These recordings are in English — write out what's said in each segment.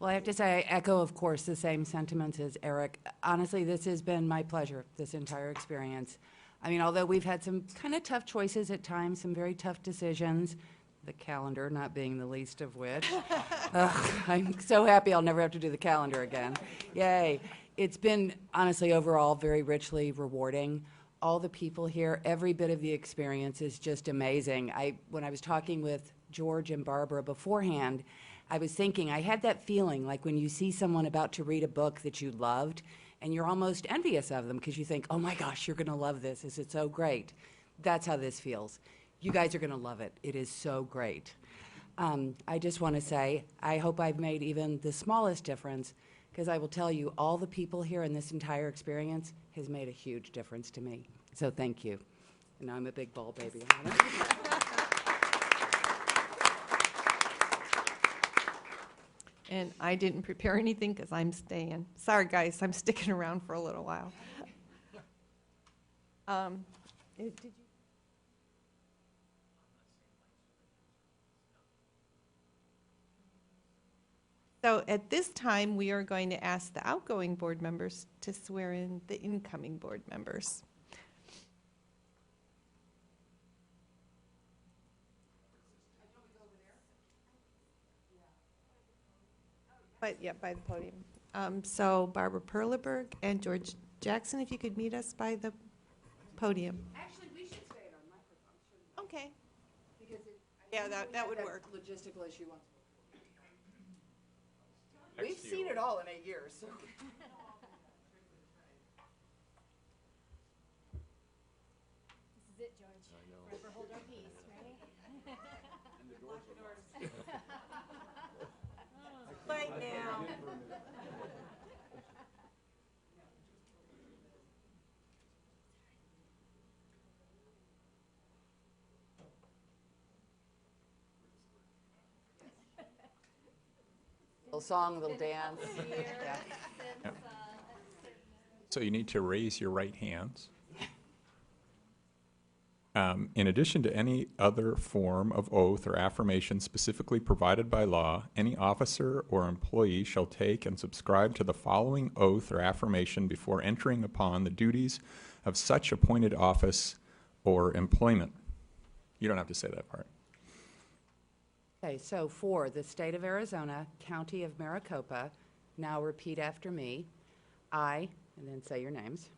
Well, I have to say, I echo, of course, the same sentiments as Eric. Honestly, this has been my pleasure, this entire experience. I mean, although we've had some kind of tough choices at times, some very tough decisions, the calendar not being the least of which. I'm so happy I'll never have to do the calendar again. Yay. It's been, honestly, overall, very richly rewarding. All the people here, every bit of the experience is just amazing. When I was talking with George and Barbara beforehand, I was thinking, I had that feeling like when you see someone about to read a book that you loved, and you're almost envious of them because you think, oh my gosh, you're going to love this. Is it so great? That's how this feels. You guys are going to love it. It is so great. I just want to say, I hope I've made even the smallest difference, because I will tell you, all the people here in this entire experience has made a huge difference to me. So thank you. And now I'm a big ball baby. And I didn't prepare anything because I'm staying. Sorry, guys, I'm sticking around for a little while. Did you? So at this time, we are going to ask the outgoing board members to swear in the incoming board members. But yeah, by the podium. So Barbara Perleberg and George Jackson, if you could meet us by the podium. Actually, we should stay at our microphone. Okay. Because Yeah, that would work. Logistical issue once. We've seen it all in 8 years. So. This is it, George. I know. Forever hold our peace, right? And the doors are locked. Right now. Little song, little dance. Yeah. Yep. So you need to raise your right hands. In addition to any other form of oath or affirmation specifically provided by law, any officer or employee shall take and subscribe to the following oath or affirmation before entering upon the duties of such appointed office or employment. You don't have to say that part. Okay, so for the state of Arizona, county of Maricopa, now repeat after me. I, and then say your names,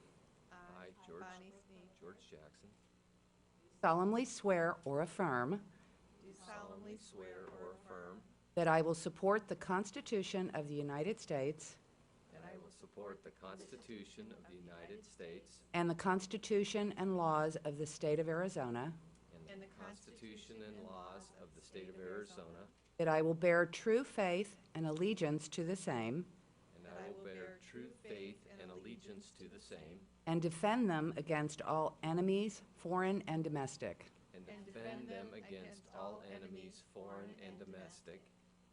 I, George Jackson, solemnly swear or affirm Do solemnly swear or affirm that I will support the Constitution of the United States that I will support the Constitution of the United States and the Constitution and laws of the state of Arizona, and the Constitution and laws of the state of Arizona, that I will bear true faith and allegiance to the same and I will bear true faith and allegiance to the same, and defend them against all enemies, foreign and domestic, and defend them against all enemies, foreign and domestic,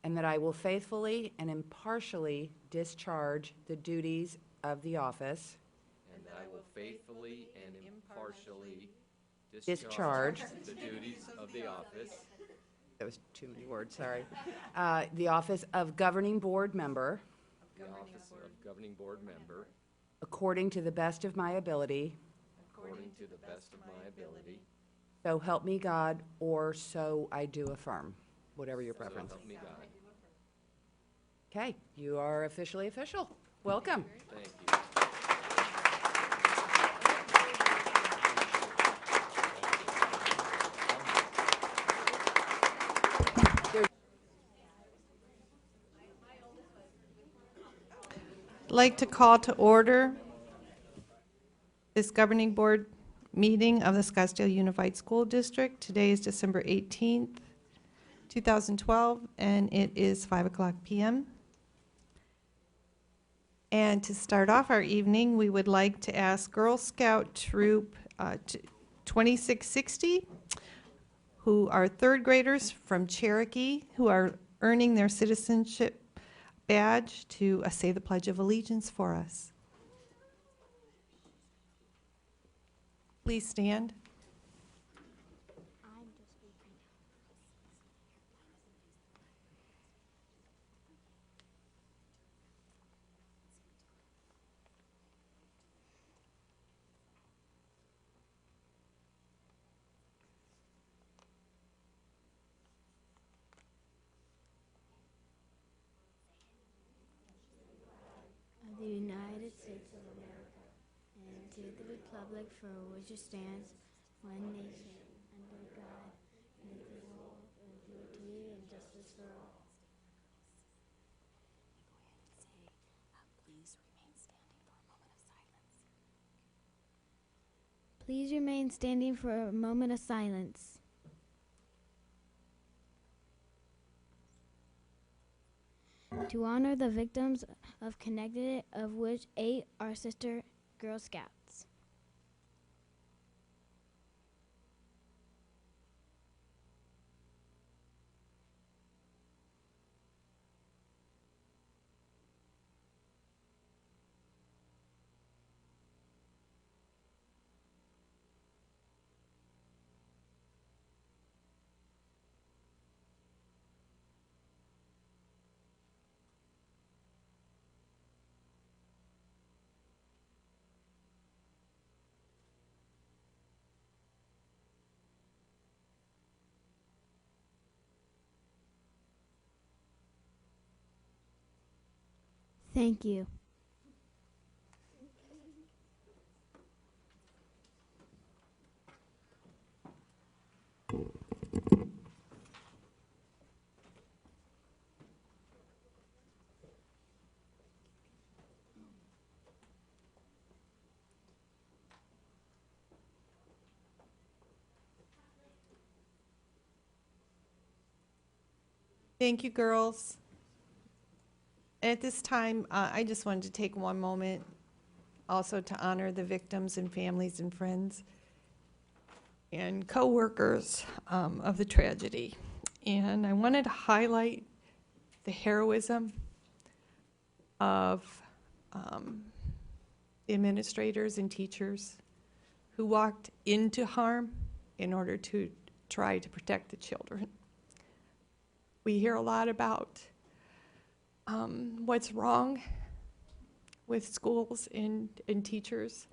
and that I will faithfully and impartially discharge the duties of the office and that I will faithfully and impartially Discharge. the duties of the office, that was too many words, sorry, the office of governing board member the office of governing board member, according to the best of my ability, according to the best of my ability, so help me God, or so I do affirm, whatever your so preference. help me God. Okay, you are officially official. Welcome. Thank you. I'd like to call to order this governing board meeting of the Scottsdale Unified School District. Today is December 18th, 2012, and it is 5:00 p.m. And to start off our evening, we would like to ask Girl Scout Troop 2660, who are third graders from Cherokee, who are earning their citizenship badge, to say the Pledge of Allegiance for us. Please stand. republic for which it stands, one nation, under God, indivisible, with liberty and justice for all. Please remain standing for a moment of silence. To honor the victims of Connecticut, of which 8 are sister Girl Scouts. Thank you. Thank you, girls. At this time, I just wanted to take one moment also to honor the victims and families and friends and co-workers of the tragedy. And I wanted to highlight the heroism of the administrators and teachers who walked into harm in order to try to protect the children. We hear a lot about what's wrong with schools and teachers.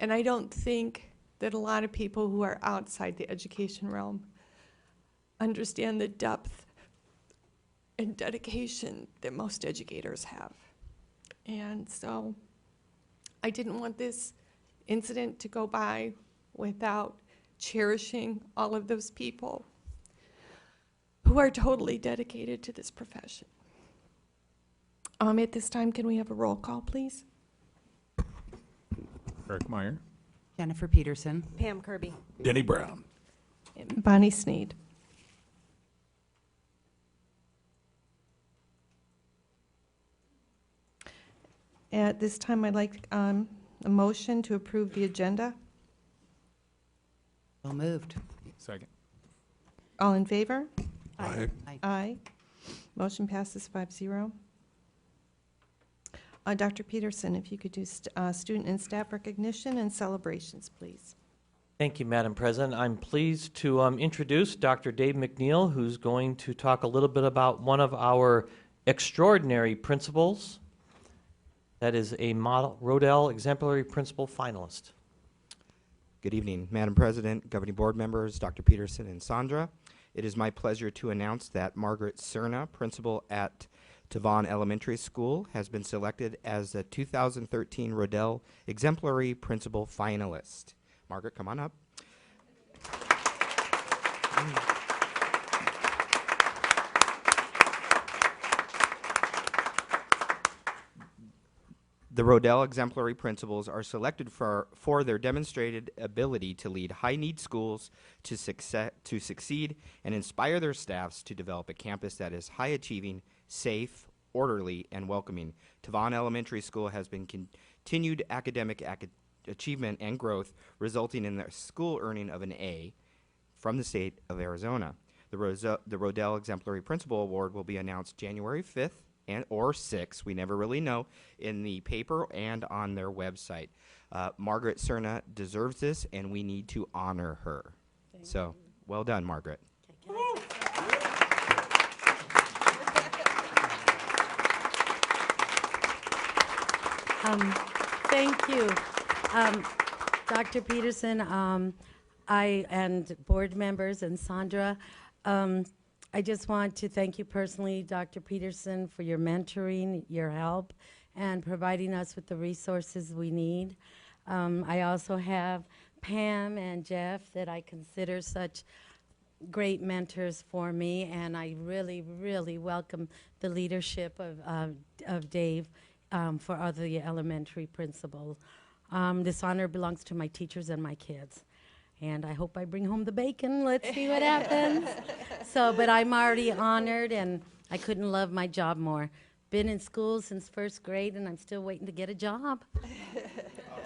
And I don't think that a lot of people who are outside the education realm understand the depth and dedication that most educators have. And so I didn't want this incident to go by without cherishing all of those people who are totally dedicated to this profession. At this time, can we have a roll call, please? Eric Meyer. Jennifer Peterson. Pam Kirby. Denny Brown. And Bonnie Sneed. At this time, I'd like a motion to approve the agenda. So moved. Second. All in favor? Aye. Aye. Motion passes 5-0. Dr. Peterson, if you could do student and staff recognition and celebrations, please. Thank you, Madam President. I'm pleased to introduce Dr. Dave McNeil, who's going to talk a little bit about one of our extraordinary principals. That is a model Rodell Exemplary Principal finalist. Good evening, Madam President, governing board members, Dr. Peterson and Sandra. It is my pleasure to announce that Margaret Cerna, principal at Tavon Elementary School, has been selected as the 2013 Rodell Exemplary Principal finalist. Margaret, come on up. The Rodell Exemplary Principals are selected for their demonstrated ability to lead high-need schools to succeed and inspire their staffs to develop a campus that is high-achieving, safe, orderly, and welcoming. Tavon Elementary School has been continued academic achievement and growth, resulting in their school earning of an A from the state of Arizona. The Rodell Exemplary Principal Award will be announced January 5th or 6th, we never really know, in the paper and on their website. Margaret Cerna deserves this, and we need to honor her. So, well done, Margaret. Thank you. Dr. Peterson, I and board members and Sandra, I just want to thank you personally, Dr. Peterson, for your mentoring, your help, and providing us with the resources we need. I also have Pam and Jeff that I consider such great mentors for me, and I really, really welcome the leadership of Dave for other elementary principals. This honor belongs to my teachers and my kids. And I hope I bring home the bacon. Let's see what happens. But I'm already honored, and I couldn't love my job more. Been in school since first grade, and I'm still waiting to get a job.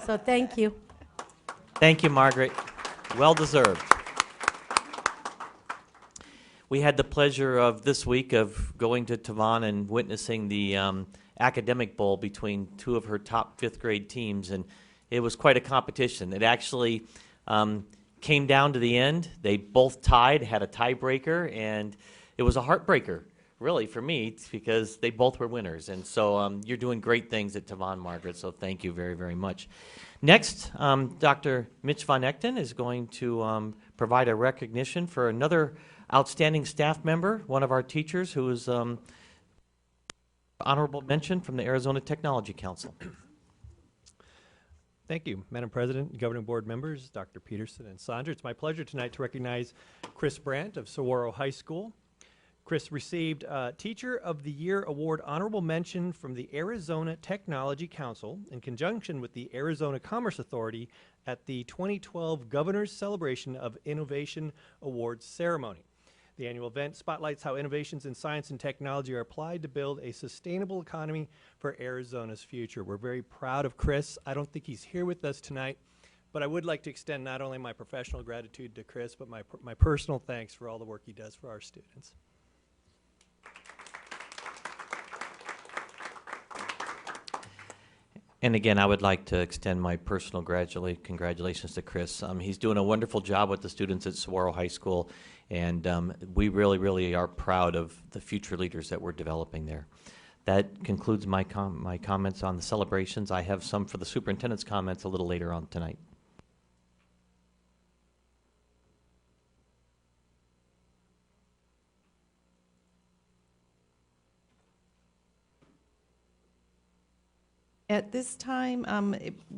So thank you. Thank you, Margaret. Well deserved. We had the pleasure of this week of going to Tavon and witnessing the academic bowl between two of her top fifth grade teams, and it was quite a competition. It actually came down to the end. They both tied, had a tiebreaker, and it was a heartbreaker, really, for me, because they both were winners. And so you're doing great things at Tavon, Margaret, so thank you very, very much. Next, Dr. Mitch Von Echten is going to provide a recognition for another outstanding staff member, one of our teachers who is honorable mention from the Arizona Technology Council. Thank you, Madam President, governing board members, Dr. Peterson and Sandra. It's my pleasure tonight to recognize Chris Brandt of Saguaro High School. Chris received Teacher of the Year Award honorable mention from the Arizona Technology Council in conjunction with the Arizona Commerce Authority at the 2012 Governor's Celebration of Innovation Awards ceremony. The annual event spotlights how innovations in science and technology are applied to build a sustainable economy for Arizona's future. We're very proud of Chris. I don't think he's here with us tonight, but I would like to extend not only my professional gratitude to Chris, but my personal thanks for all the work he does for our students. And again, I would like to extend my personal congratulations to Chris. He's doing a wonderful job with the students at Saguaro High School, and we really, really are proud of the future leaders that we're developing there. That concludes my comments on the celebrations. I have some for the superintendent's comments a little later on tonight. At this time,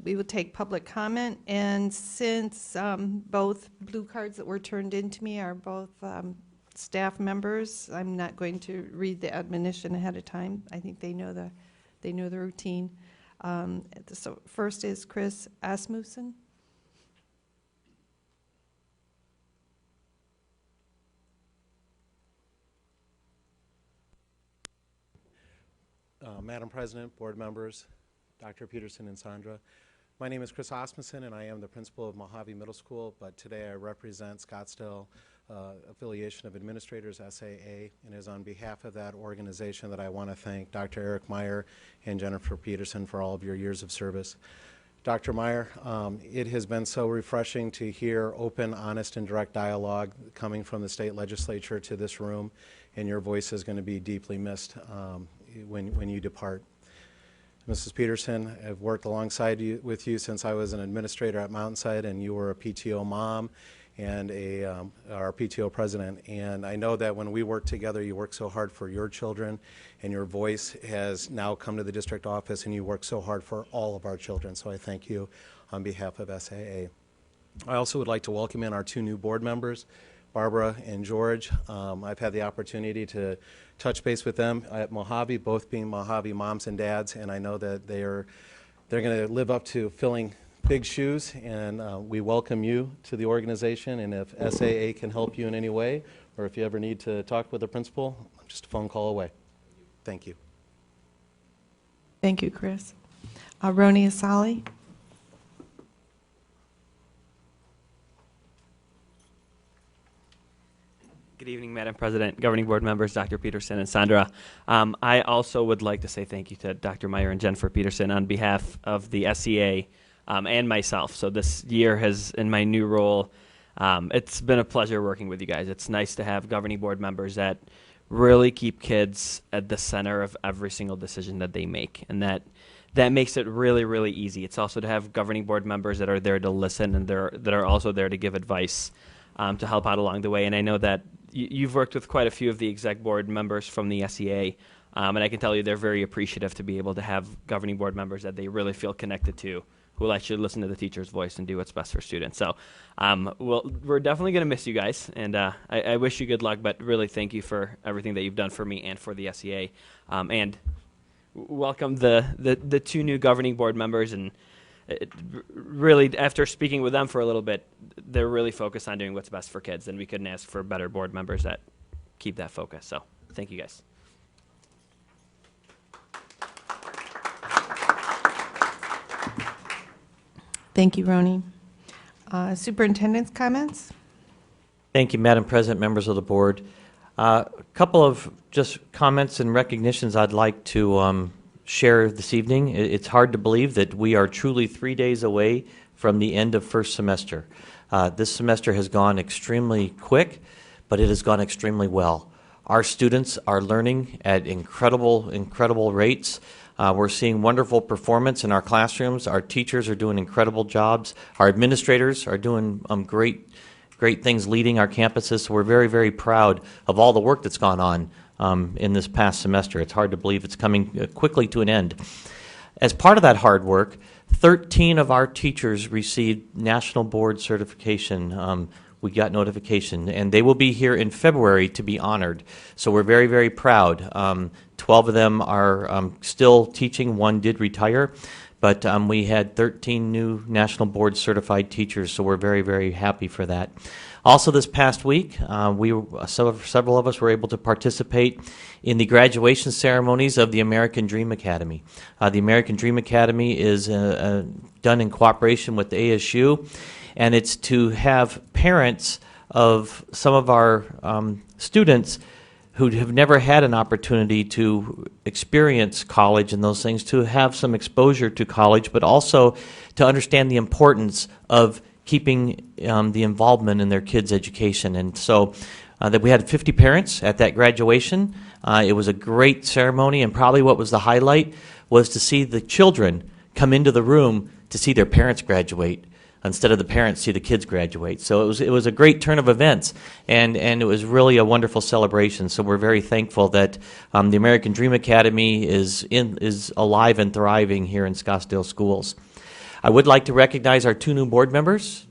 we will take public comment, and since both blue cards that were turned in to me are both staff members, I'm not going to read the admonition ahead of time. I think they know the routine. So first is Chris Asmussen. Madam President, board members, Dr. Peterson and Sandra. My name is Chris Asmussen, and I am the principal of Mojave Middle School, but today I represent Scottsdale Affiliation of Administrators, SAA, and it is on behalf of that organization that I want to thank Dr. Eric Meyer and Jennifer Peterson for all of your years of service. Dr. Meyer, it has been so refreshing to hear open, honest, and direct dialogue coming from the state legislature to this room, and your voice is going to be deeply missed when you depart. Mrs. Peterson, I've worked alongside with you since I was an administrator at Mountainside, and you were a PTO mom and our PTO president. And I know that when we work together, you work so hard for your children, and your voice has now come to the district office, and you work so hard for all of our children. So I thank you on behalf of SAA. I also would like to welcome in our two new board members, Barbara and George. I've had the opportunity to touch base with them at Mojave, both being Mojave moms and dads, and I know that they're going to live up to filling big shoes, and we welcome you to the organization, and if SAA can help you in any way, or if you ever need to talk with the principal, just a phone call away. Thank you. Thank you, Chris. Roni Asali. Good evening, Madam President, governing board members, Dr. Peterson and Sandra. I also would like to say thank you to Dr. Meyer and Jennifer Peterson on behalf of the SEA and myself. So this year has, in my new role, it's been a pleasure working with you guys. It's nice to have governing board members that really keep kids at the center of every single decision that they make, and that makes it really, really easy. It's also to have governing board members that are there to listen and that are also there to give advice to help out along the way. And I know that you've worked with quite a few of the exec board members from the SEA, and I can tell you they're very appreciative to be able to have governing board members that they really feel connected to who will actually listen to the teacher's voice and do what's best for students. So we're definitely going to miss you guys, and I wish you good luck, but really thank you for everything that you've done for me and for the SEA. And welcome the two new governing board members, and really, after speaking with them for a little bit, they're really focused on doing what's best for kids, and we couldn't ask for better board members that keep that focus. So thank you guys. Thank you, Roni. Superintendent's comments? Thank you, Madam President, members of the board. A couple of just comments and recognitions I'd like to share this evening. It's hard to believe that we are truly 3 days away from the end of first semester. This semester has gone extremely quick, but it has gone extremely well. Our students are learning at incredible rates. We're seeing wonderful performance in our classrooms. Our teachers are doing incredible jobs. Our administrators are doing great things leading our campuses. So we're very proud of all the work that's gone on in this past semester. It's hard to believe it's coming quickly to an end. As part of that hard work, 13 of our teachers received national board certification. We got notification, and they will be here in February to be honored. So we're very proud. 12 of them are still teaching. One did retire, but we had 13 new national board certified teachers, so we're very happy for that. Also this past week, several of us were able to participate in the graduation ceremonies of the American Dream Academy. The American Dream Academy is done in cooperation with the ASU, and it's to have parents of some of our students who have never had an opportunity to experience college and those things, to have some exposure to college, but also to understand the importance of keeping the involvement in their kids' education. And so that we had 50 parents at that graduation. It was a great ceremony, and probably what was the highlight was to see the children come into the room to see their parents graduate, instead of the parents see the kids graduate. So it was a great turn of events, and it was really a wonderful celebration. So we're very thankful that the American Dream Academy is alive and thriving here in Scottsdale schools. I would like to recognize our two new board members,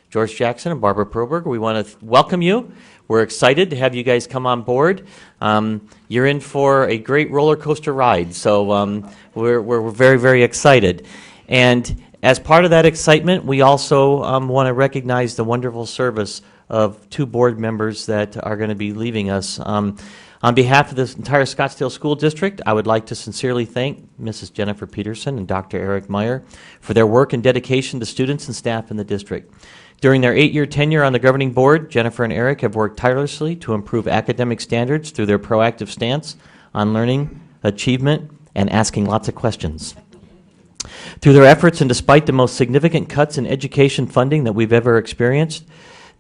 George Jackson and Barbara Perlberg. We want to welcome you. We're excited to have you guys come on board. You're in for a great roller coaster ride, so we're very excited. And as part of that excitement, we also want to recognize the wonderful service of two board members that are going to be leaving us. On behalf of this entire Scottsdale School District, I would like to sincerely thank Mrs. Jennifer Peterson and Dr. Eric Meyer for their work and dedication to students and staff in the district. During their 8-year tenure on the governing board, Jennifer and Eric have worked tirelessly to improve academic standards through their proactive stance on learning, achievement, and asking lots of questions. Through their efforts, and despite the most significant cuts in education funding that we've ever experienced,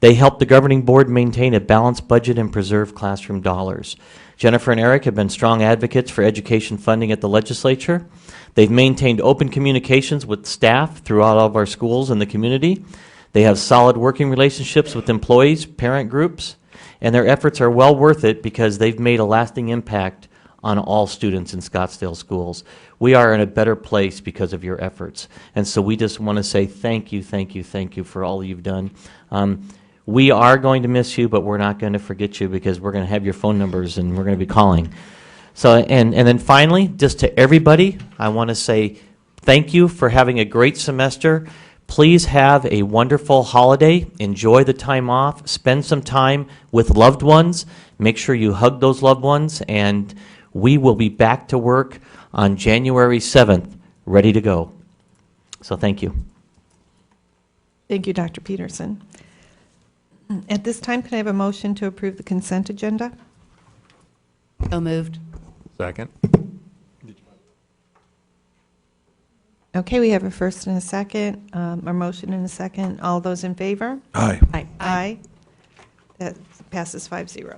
they helped the governing board maintain a balanced budget and preserve classroom dollars. Jennifer and Eric have been strong advocates for education funding at the legislature. They've maintained open communications with staff throughout all of our schools and the community. They have solid working relationships with employees, parent groups, and their efforts are well worth it because they've made a lasting impact on all students in Scottsdale schools. We are in a better place because of your efforts. And so we just want to say thank you for all you've done. We are going to miss you, but we're not going to forget you because we're going to have your phone numbers and we're going to be calling. So, and then finally, just to everybody, I want to say thank you for having a great semester. Please have a wonderful holiday. Enjoy the time off. Spend some time with loved ones. Make sure you hug those loved ones, and we will be back to work on January 7th, ready to go. So thank you. Thank you, Dr. Peterson. At this time, can I have a motion to approve the consent agenda? So moved. Second. Okay, we have a first and a second, a motion and a second. All those in favor? Aye. Aye. Aye. That passes 5-0.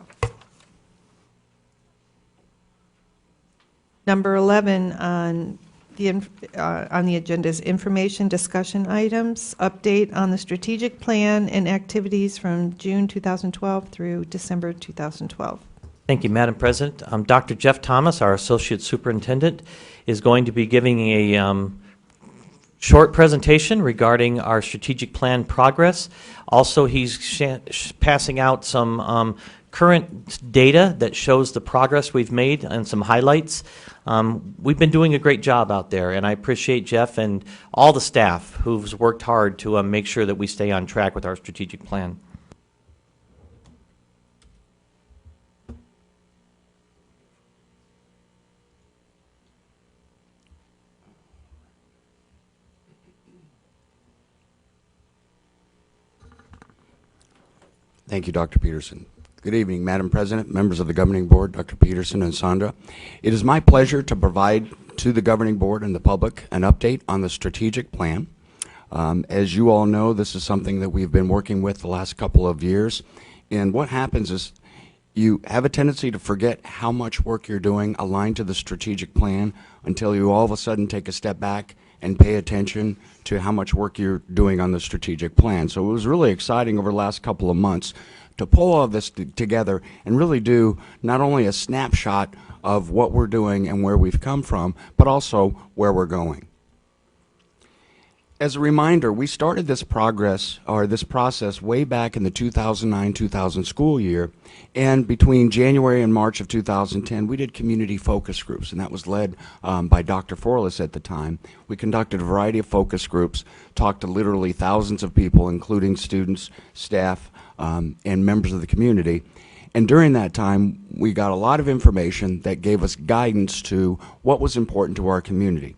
Number 11 on the agenda is information discussion items, update on the strategic plan and activities from June 2012 through December 2012. Thank you, Madam President. Dr. Jeff Thomas, our Associate Superintendent, is going to be giving a short presentation regarding our strategic plan progress. Also, he's passing out some current data that shows the progress we've made and some highlights. We've been doing a great job out there, and I appreciate Jeff and all the staff who's worked hard to make sure that we stay on track with our strategic plan. Thank you, Dr. Peterson. Good evening, Madam President, members of the Governing Board, Dr. Peterson and Sandra. It is my pleasure to provide to the Governing Board and the public an update on the strategic plan. As you all know, this is something that we've been working with the last couple of years. And what happens is you have a tendency to forget how much work you're doing aligned to the strategic plan until you all of a sudden take a step back and pay attention to how much work you're doing on the strategic plan. So it was really exciting over the last couple of months to pull all of this together and really do not only a snapshot of what we're doing and where we've come from, but also where we're going. As a reminder, we started this process way back in the 2009-2000 school year, and between January and March of 2010, we did community focus groups, and that was led by Dr. Forlis at the time. We conducted a variety of focus groups, talked to literally thousands of people, including students, staff, and members of the community. And during that time, we got a lot of information that gave us guidance to what was important to our community.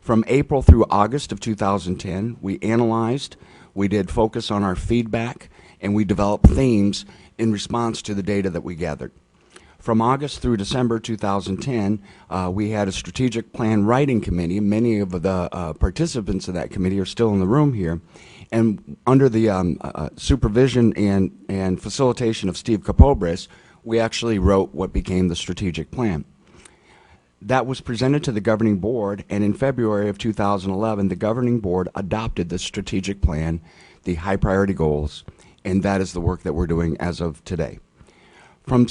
From April through August of 2010, we analyzed, we did focus on our feedback, and we developed themes in response to the data that we gathered. From August through December 2010, we had a strategic plan writing committee. Many of the participants of that committee are still in the room here. And under the supervision and facilitation of Steve Capobres, we actually wrote what became the strategic plan. That was presented to the governing board, and in February of 2011, the governing board adopted the strategic plan, the high priority goals, and that is the work that we're doing as of today. From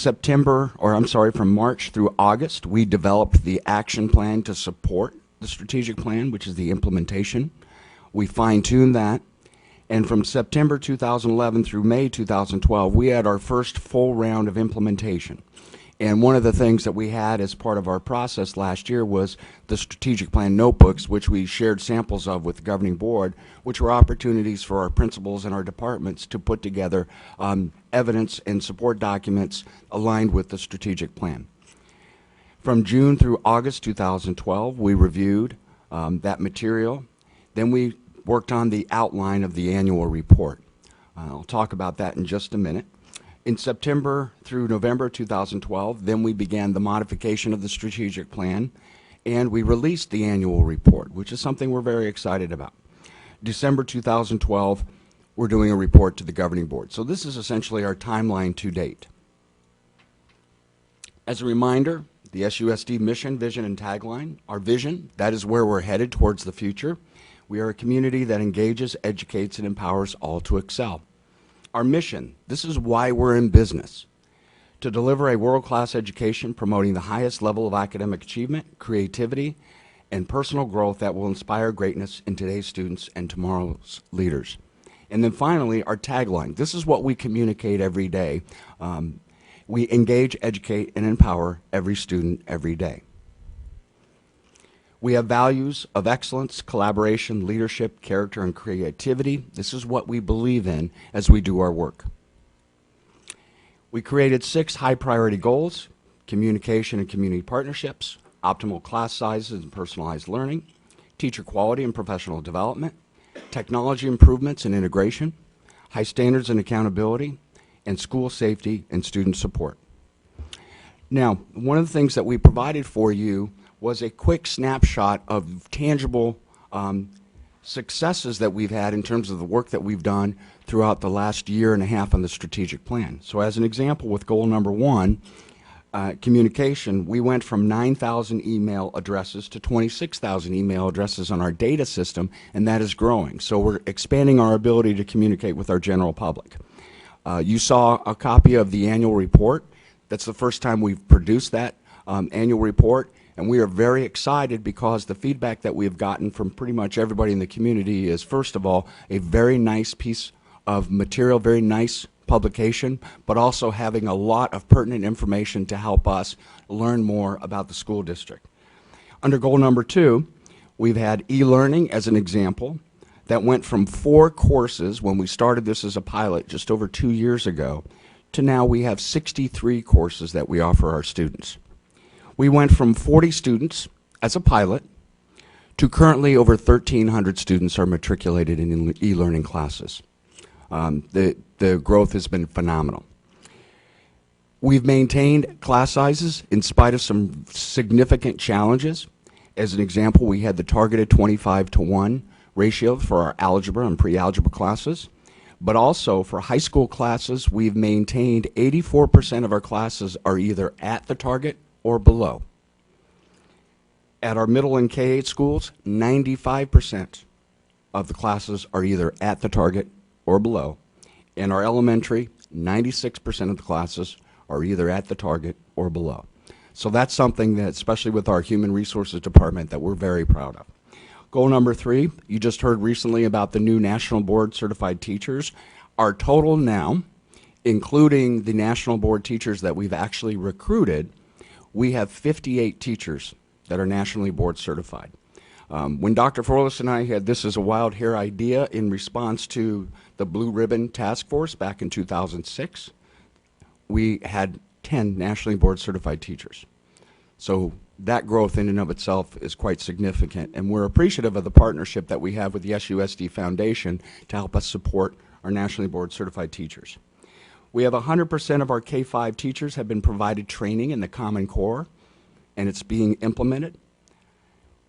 March through August, we developed the action plan to support the strategic plan, which is the implementation. We fine-tuned that, and from September 2011 through May 2012, we had our first full round of implementation. And one of the things that we had as part of our process last year was the strategic plan notebooks, which we shared samples of with the governing board, which were opportunities for our principals and our departments to put together evidence and support documents aligned with the strategic plan. From June through August 2012, we reviewed that material. Then we worked on the outline of the annual report. I'll talk about that in just a minute. In September through November 2012, then we began the modification of the strategic plan, and we released the annual report, which is something we're very excited about. December 2012, we're doing a report to the governing board. So this is essentially our timeline to date. As a reminder, the SUSD mission, vision, and tagline, our vision, that is where we're headed towards the future. We are a community that engages, educates, and empowers all to excel. Our mission, this is why we're in business, to deliver a world-class education promoting the highest level of academic achievement, creativity, and personal growth that will inspire greatness in today's students and tomorrow's leaders. And then finally, our tagline. This is what we communicate every day. We engage, educate, and empower every student every day. We have values of excellence, collaboration, leadership, character, and creativity. This is what we believe in as we do our work. We created 6 high-priority goals: communication and community partnerships, optimal class sizes and personalized learning, teacher quality and professional development, technology improvements and integration, high standards and accountability, and school safety and student support. Now, one of the things that we provided for you was a quick snapshot of tangible successes that we've had in terms of the work that we've done throughout the last year and a half on the strategic plan. So as an example, with goal number 1, communication, we went from 9,000 email addresses to 26,000 email addresses on our data system, and that is growing. So we're expanding our ability to communicate with our general public. You saw a copy of the annual report. That's the first time we've produced that annual report. And we are very excited because the feedback that we have gotten from pretty much everybody in the community is, first of all, a very nice piece of material, very nice publication, but also having a lot of pertinent information to help us learn more about the school district. Under goal number 2, we've had e-learning as an example that went from 4 courses when we started this as a pilot just over 2 years ago to now we have 63 courses that we offer our students. We went from 40 students as a pilot to currently over 1,300 students are matriculated in e-learning classes. The growth has been phenomenal. We've maintained class sizes in spite of some significant challenges. As an example, we had the targeted 25-to-1 ratio for our algebra and pre-algebra classes, but also for high school classes, we've maintained 84% of our classes are either at the target or below. At our middle and K-8 schools, 95% of the classes are either at the target or below. In our elementary, 96% of the classes are either at the target or below. So that's something that, especially with our Human Resources Department, that we're very proud of. Goal number 3, you just heard recently about the new National Board Certified Teachers. Our total now, including the National Board teachers that we've actually recruited, we have 58 teachers that are nationally board certified. When Dr. Forlis and I had this as a wild hair idea in response to the Blue Ribbon Task Force back in 2006, we had 10 nationally board certified teachers. So that growth in and of itself is quite significant, and we're appreciative of the partnership that we have with the SUSD Foundation to help us support our nationally board certified teachers. We have 100% of our K-5 teachers have been provided training in the Common Core, and it's being implemented.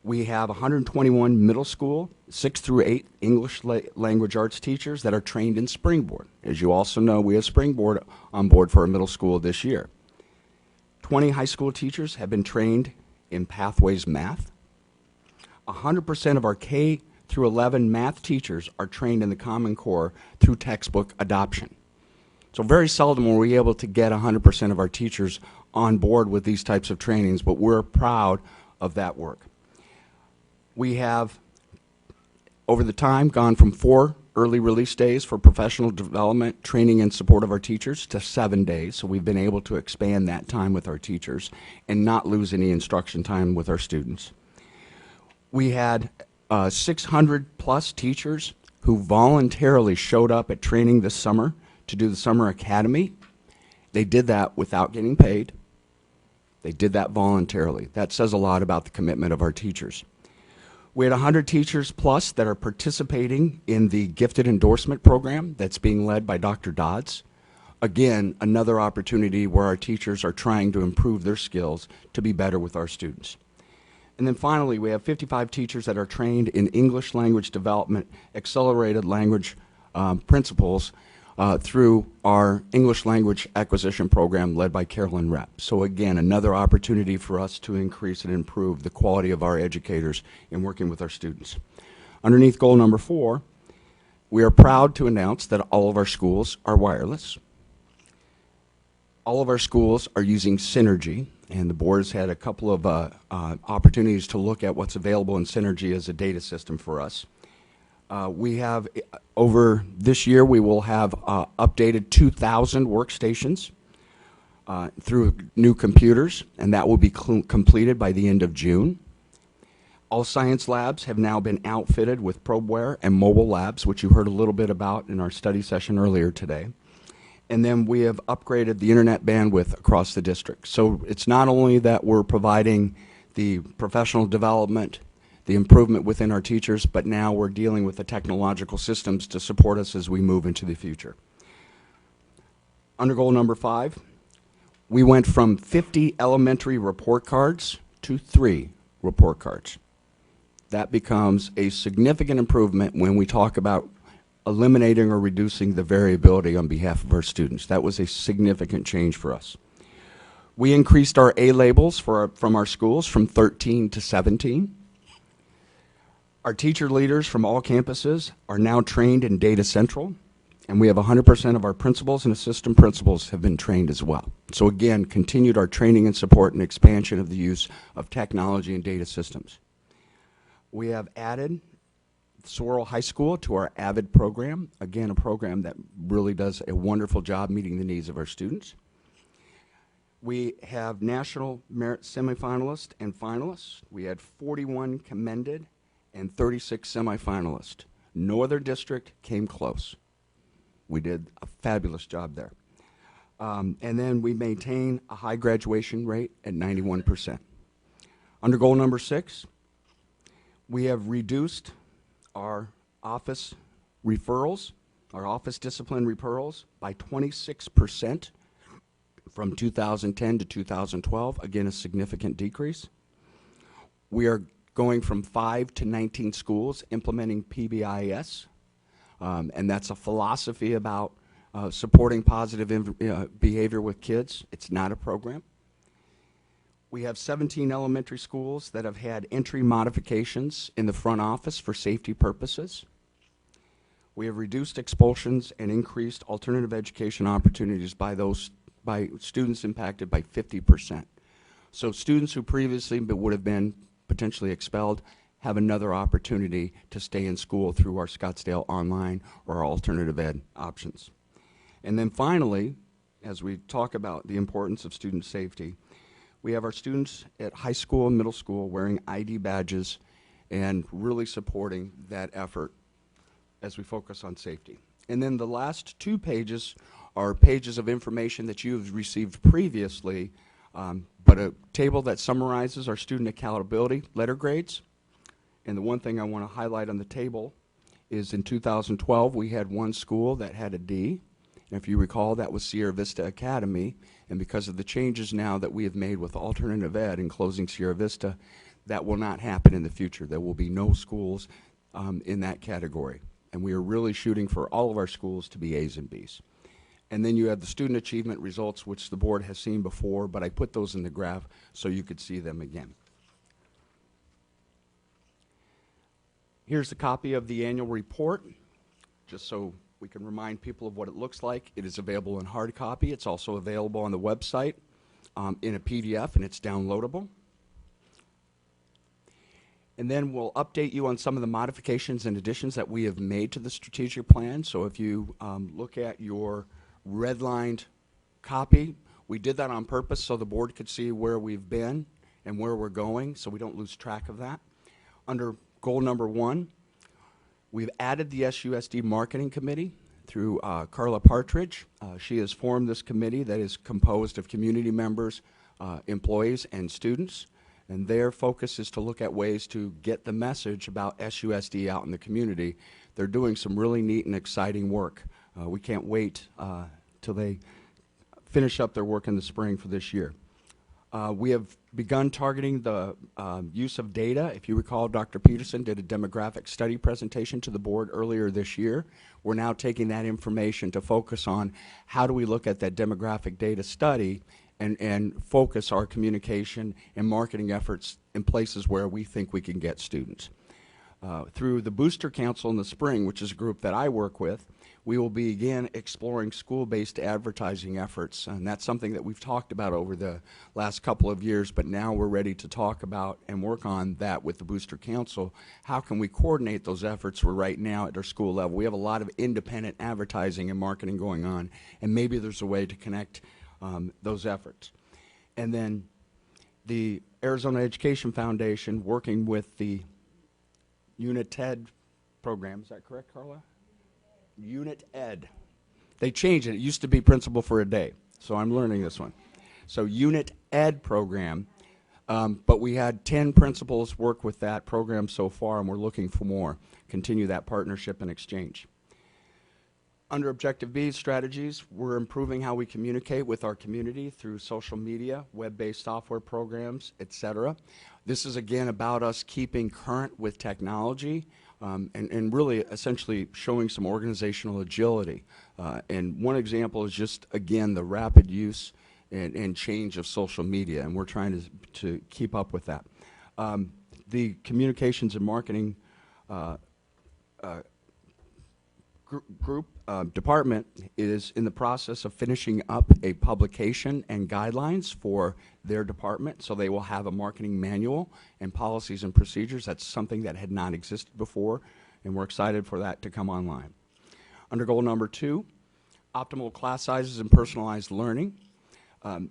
We have 121 middle school, 6 through 8 English language arts teachers that are trained in Springboard. As you also know, we have Springboard on board for our middle school this year. 20 high school teachers have been trained in Pathways Math. 100% of our K through 11 math teachers are trained in the Common Core through textbook adoption. So very seldom are we able to get 100% of our teachers on board with these types of trainings, but we're proud of that work. We have, over the time, gone from 4 early release days for professional development, training, and support of our teachers to 7 days. So we've been able to expand that time with our teachers and not lose any instruction time with our students. We had 600 plus teachers who voluntarily showed up at training this summer to do the summer academy. They did that without getting paid. They did that voluntarily. That says a lot about the commitment of our teachers. We had 100 teachers plus that are participating in the gifted endorsement program that's being led by Dr. Dodds. Again, another opportunity where our teachers are trying to improve their skills to be better with our students. And then finally, we have 55 teachers that are trained in English language development, accelerated language principles through our English language acquisition program led by Carolyn Repp. So again, another opportunity for us to increase and improve the quality of our educators in working with our students. Underneath goal number 4, we are proud to announce that all of our schools are wireless. All of our schools are using Synergy, and the board has had a couple of opportunities to look at what's available in Synergy as a data system for us. We have, over this year, we will have updated 2,000 workstations through new computers, and that will be completed by the end of June. All science labs have now been outfitted with probeware and mobile labs, which you heard a little bit about in our study session earlier today. And then we have upgraded the internet bandwidth across the district. So it's not only that we're providing the professional development, the improvement within our teachers, but now we're dealing with the technological systems to support us as we move into the future. Under goal number 5, we went from 50 elementary report cards to 3 report cards. That becomes a significant improvement when we talk about eliminating or reducing the variability on behalf of our students. That was a significant change for us. We increased our A labels from our schools from 13 to 17. Our teacher leaders from all campuses are now trained in Data Central. And we have 100% of our principals and assistant principals have been trained as well. So again, continued our training and support and expansion of the use of technology and data systems. We have added Saguaro High School to our AVID program. Again, a program that really does a wonderful job meeting the needs of our students. We have national merit semifinalists and finalists. We had 41 commended and 36 semifinalists. No other district came close. We did a fabulous job there. And then we maintain a high graduation rate at 91%. Under goal number 6, we have reduced our office referrals, our office discipline referrals by 26% from 2010 to 2012. Again, a significant decrease. We are going from 5 to 19 schools implementing PBIS. And that's a philosophy about supporting positive behavior with kids. It's not a program. We have 17 elementary schools that have had entry modifications in the front office for safety purposes. We have reduced expulsions and increased alternative education opportunities by students impacted by 50%. So students who previously would have been potentially expelled have another opportunity to stay in school through our Scottsdale online or our alternative ed options. And then finally, as we talk about the importance of student safety, we have our students at high school and middle school wearing ID badges and really supporting that effort as we focus on safety. And then the last 2 pages are pages of information that you've received previously, but a table that summarizes our student accountability letter grades. And the one thing I want to highlight on the table is in 2012, we had 1 school that had a D. And if you recall, that was Sierra Vista Academy. And because of the changes now that we have made with alternative ed and closing Sierra Vista, that will not happen in the future. There will be no schools in that category. And we are really shooting for all of our schools to be A's and B's. And then you have the student achievement results, which the board has seen before, but I put those in the graph so you could see them again. Here's a copy of the annual report, just so we can remind people of what it looks like. It is available in hard copy. It's also available on the website in a PDF, and it's downloadable. And then we'll update you on some of the modifications and additions that we have made to the strategic plan. So if you look at your redlined copy, we did that on purpose so the board could see where we've been and where we're going, so we don't lose track of that. Under goal number 1, we've added the SUSD Marketing Committee through Carla Partridge. She has formed this committee that is composed of community members, employees, and students. And their focus is to look at ways to get the message about SUSD out in the community. They're doing some really neat and exciting work. We can't wait till they finish up their work in the spring for this year. We have begun targeting the use of data. If you recall, Dr. Peterson did a demographic study presentation to the board earlier this year. We're now taking that information to focus on how do we look at that demographic data study and focus our communication and marketing efforts in places where we think we can get students. Through the Booster Council in the spring, which is a group that I work with, we will begin exploring school-based advertising efforts, and that's something that we've talked about over the last couple of years, but now we're ready to talk about and work on that with the Booster Council. How can we coordinate those efforts? We're right now at our school level. We have a lot of independent advertising and marketing going on, and maybe there's a way to connect those efforts. And then the Arizona Education Foundation, working with the Unit Ed program, is that correct, Carla? Unit Ed. They changed it. It used to be Principal for a Day, so I'm learning this one. So Unit Ed program, but we had 10 principals work with that program so far, and we're looking for more. Continue that partnership and exchange. Under Objective B strategies, we're improving how we communicate with our community through social media, web-based software programs, etc. This is again about us keeping current with technology and really essentially showing some organizational agility. And one example is just, again, the rapid use and change of social media, and we're trying to keep up with that. The communications and marketing department is in the process of finishing up a publication and guidelines for their department, so they will have a marketing manual and policies and procedures. That's something that had not existed before, and we're excited for that to come online. Under goal number 2, optimal class sizes and personalized learning.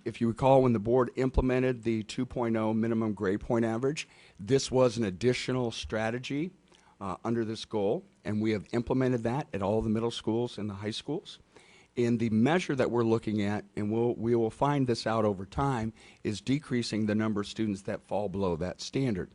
If you recall, when the board implemented the 2.0 minimum grade point average, this was an additional strategy under this goal, and we have implemented that at all the middle schools and the high schools. And the measure that we're looking at, and we will find this out over time, is decreasing the number of students that fall below that standard.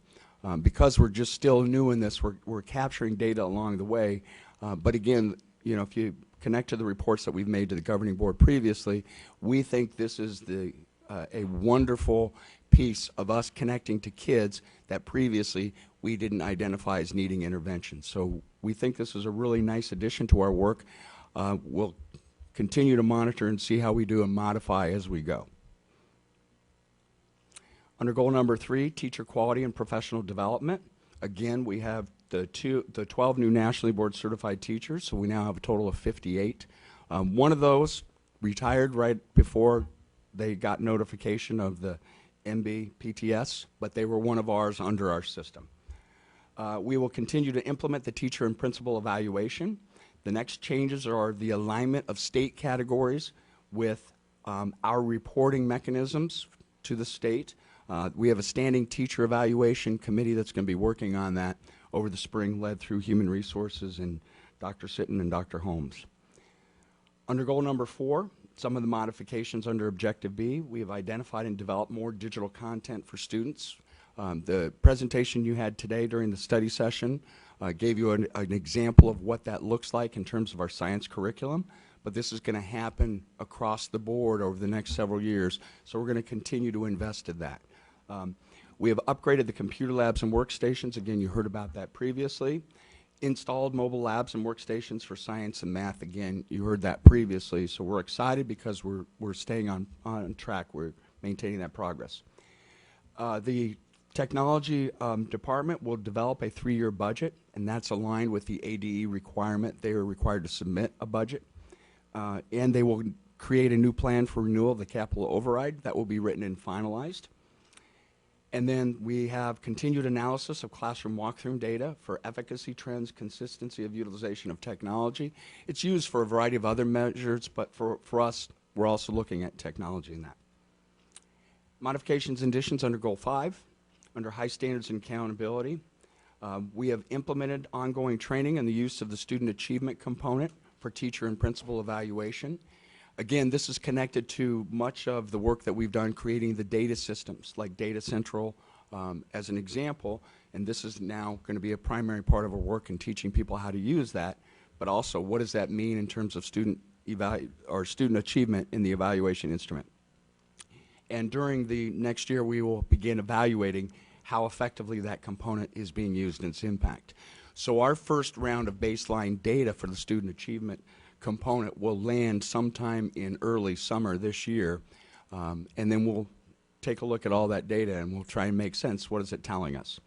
Because we're just still new in this, we're capturing data along the way. But again, you know, if you connect to the reports that we've made to the governing board previously, we think this is a wonderful piece of us connecting to kids that previously we didn't identify as needing intervention. So we think this is a really nice addition to our work. We'll continue to monitor and see how we do and modify as we go. Under goal number 3, teacher quality and professional development. Again, we have the 12 new nationally board certified teachers, so we now have a total of 58. One of those retired right before they got notification of the MBPTS, but they were one of ours under our system. We will continue to implement the teacher and principal evaluation. The next changes are the alignment of state categories with our reporting mechanisms to the state. We have a standing teacher evaluation committee that's going to be working on that over the spring, led through Human Resources and Dr. Sitton and Dr. Holmes. Under goal number 4, some of the modifications under Objective B, we have identified and developed more digital content for students. The presentation you had today during the study session gave you an example of what that looks like in terms of our science curriculum, but this is going to happen across the board over the next several years, so we're going to continue to invest in that. We have upgraded the computer labs and workstations. Again, you heard about that previously. Installed mobile labs and workstations for science and math. Again, you heard that previously, so we're excited because we're staying on track. We're maintaining that progress. The technology department will develop a 3-year budget, and that's aligned with the ADE requirement. They are required to submit a budget, and they will create a new plan for renewal of the capital override that will be written and finalized. And then we have continued analysis of classroom walkthrough data for efficacy trends, consistency of utilization of technology. It's used for a variety of other measures, but for us, we're also looking at technology in that. Modifications and additions under Goal 5, under high standards and accountability. We have implemented ongoing training and the use of the student achievement component for teacher and principal evaluation. Again, this is connected to much of the work that we've done creating the data systems, like Data Central as an example, and this is now going to be a primary part of our work in teaching people how to use that, but also what does that mean in terms of student achievement in the evaluation instrument. And during the next year, we will begin evaluating how effectively that component is being used and its impact. So our first round of baseline data for the student achievement component will land sometime in early summer this year, and then we'll take a look at all that data and we'll try and make sense. What is it telling us?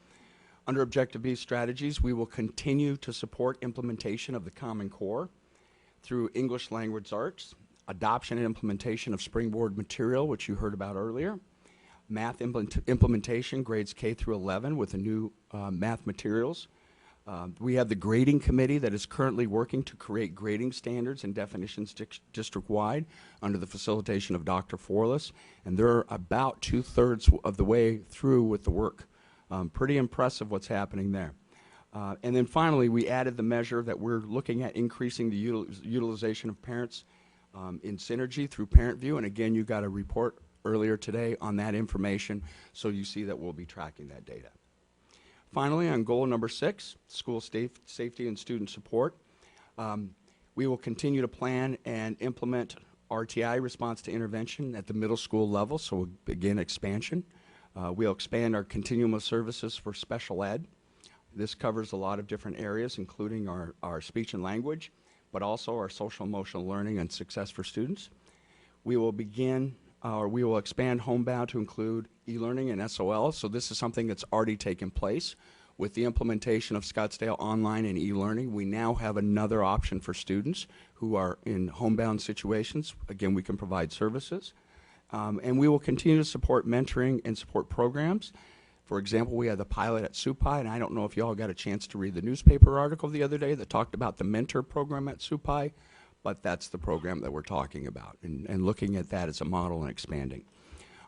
Under Objective B strategies, we will continue to support implementation of the Common Core through English language arts, adoption and implementation of Springboard material, which you heard about earlier, math implementation, grades K through 11 with the new math materials. We have the grading committee that is currently working to create grading standards and definitions district-wide under the facilitation of Dr. Forless, and they're about 2/3 of the way through with the work. Pretty impressive what's happening there. And then finally, we added the measure that we're looking at increasing the utilization of parents in synergy through Parent View, and again, you got a report earlier today on that information, so you see that we'll be tracking that data. Finally, on goal number 6, school safety and student support, we will continue to plan and implement RTI, response to intervention, at the middle school level, so we'll begin expansion. We'll expand our continuum of services for special ed. This covers a lot of different areas, including our speech and language, but also our social emotional learning and success for students. We will expand Homebound to include e-learning and SOL, so this is something that's already taken place. With the implementation of Scottsdale Online and e-learning, we now have another option for students who are in homebound situations. Again, we can provide services. And we will continue to support mentoring and support programs. For example, we had the pilot at SUPI, and I don't know if you all got a chance to read the newspaper article the other day that talked about the mentor program at SUPI, but that's the program that we're talking about, and looking at that as a model and expanding.